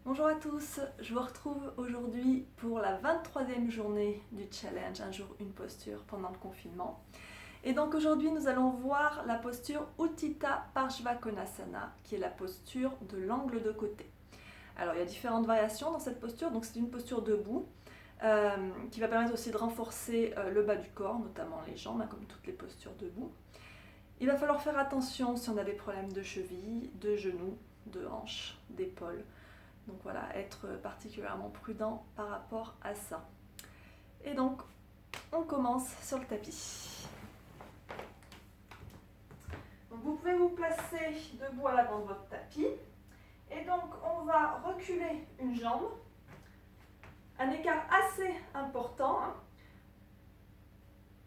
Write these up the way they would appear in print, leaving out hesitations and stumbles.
Bonjour à tous, je vous retrouve aujourd'hui pour la 23e journée du challenge Un jour une posture pendant le confinement. Et donc aujourd'hui nous allons voir la posture Utthita Parshvakonasana, qui est la posture de l'angle de côté. Alors il y a différentes variations dans cette posture, donc c'est une posture debout qui va permettre aussi de renforcer le bas du corps, notamment les jambes, comme toutes les postures debout. Il va falloir faire attention si on a des problèmes de cheville, de genoux, de hanches, d'épaules. Donc voilà, être particulièrement prudent par rapport à ça. Et donc, on commence sur le tapis. Donc vous pouvez vous placer debout à l'avant de votre tapis. Et donc, on va reculer une jambe. Un écart assez important.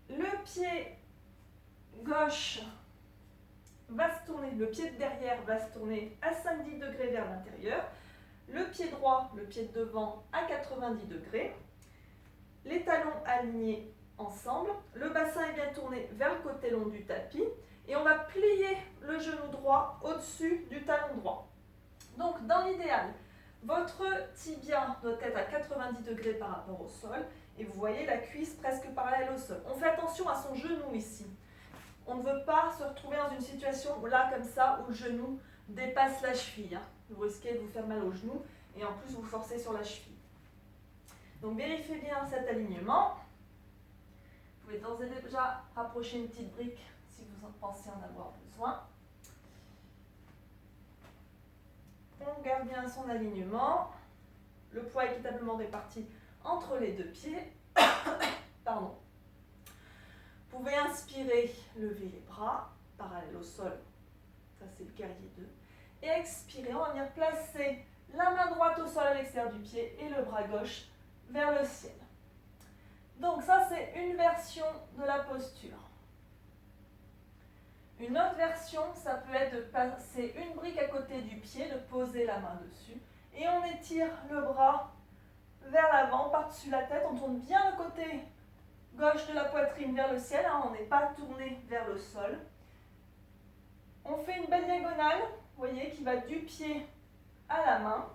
Le pied gauche va se tourner, le pied de derrière va se tourner à 5-10 degrés vers l'intérieur. Le pied droit, le pied de devant à 90 degrés. Les talons alignés ensemble. Le bassin est bien tourné vers le côté long du tapis. Et on va plier le genou droit au-dessus du talon droit. Donc dans l'idéal, votre tibia doit être à 90 degrés par rapport au sol. Et vous voyez la cuisse presque parallèle au sol. On fait attention à son genou ici. On ne veut pas se retrouver dans une situation là comme ça où le genou dépasse la cheville. Vous risquez de vous faire mal au genou et en plus vous forcez sur la cheville. Donc vérifiez bien cet alignement. Vous pouvez d'ores et déjà rapprocher une petite brique si vous en pensez en avoir besoin. On garde bien son alignement. Le poids équitablement réparti entre les deux pieds. Pardon. Vous pouvez inspirer, lever les bras parallèles au sol. Ça c'est le guerrier 2. Et expirer, on va venir placer la main droite au sol à l'extérieur du pied et le bras gauche vers le ciel. Donc ça c'est une version de la posture. Une autre version, ça peut être de passer une brique à côté du pied, de poser la main dessus et on étire le bras vers l'avant, par-dessus la tête, on tourne bien le côté gauche de la poitrine vers le ciel, on n'est pas tourné vers le sol. On fait une belle diagonale, vous voyez, qui va du pied à la main.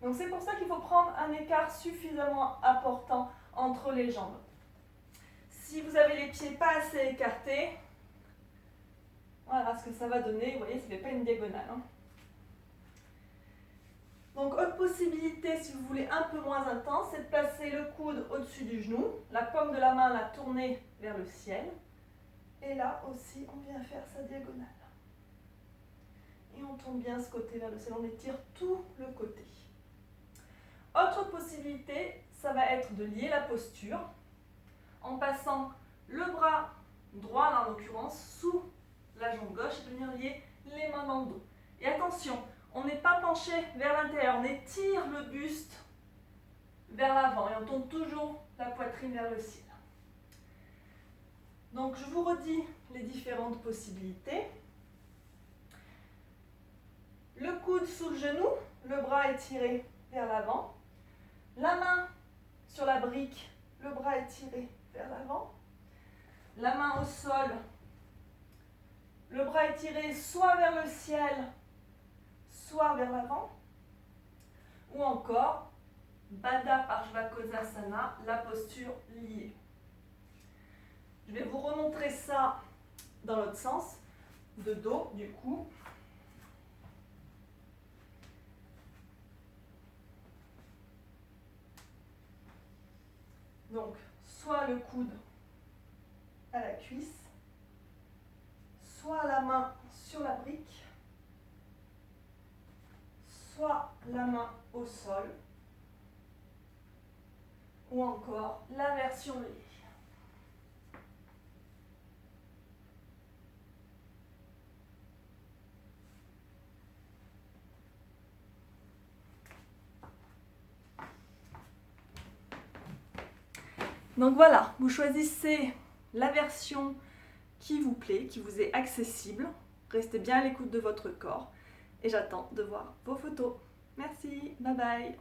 Donc c'est pour ça qu'il faut prendre un écart suffisamment important entre les jambes. Si vous avez les pieds pas assez écartés, voilà ce que ça va donner. Vous voyez, ça ne fait pas une diagonale. Donc autre possibilité, si vous voulez un peu moins intense, c'est de placer le coude au-dessus du genou, la paume de la main la tourner vers le ciel. Et là aussi, on vient faire sa diagonale. Et on tourne bien ce côté vers le ciel, on étire tout le côté. Autre possibilité, ça va être de lier la posture en passant le bras droit, là, en l'occurrence, sous la jambe gauche et de venir lier les mains dans le dos. Et attention, on n'est pas penché vers l'intérieur, on étire le buste vers l'avant et on tourne toujours la poitrine vers le ciel. Donc je vous redis les différentes possibilités. Le coude sous le genou, le bras étiré vers l'avant. La main sur la brique, le bras étiré vers l'avant. La main au sol, le bras étiré soit vers le ciel, soit vers l'avant. Ou encore, Baddha Parshvakonasana, la posture liée. Je vais vous remontrer ça dans l'autre sens, de dos du coup. Donc, soit le coude à la cuisse, soit la main sur la brique, soit la main au sol, ou encore la version liée. Donc voilà, vous choisissez la version qui vous plaît, qui vous est accessible. Restez bien à l'écoute de votre corps et j'attends de voir vos photos. Merci, bye bye.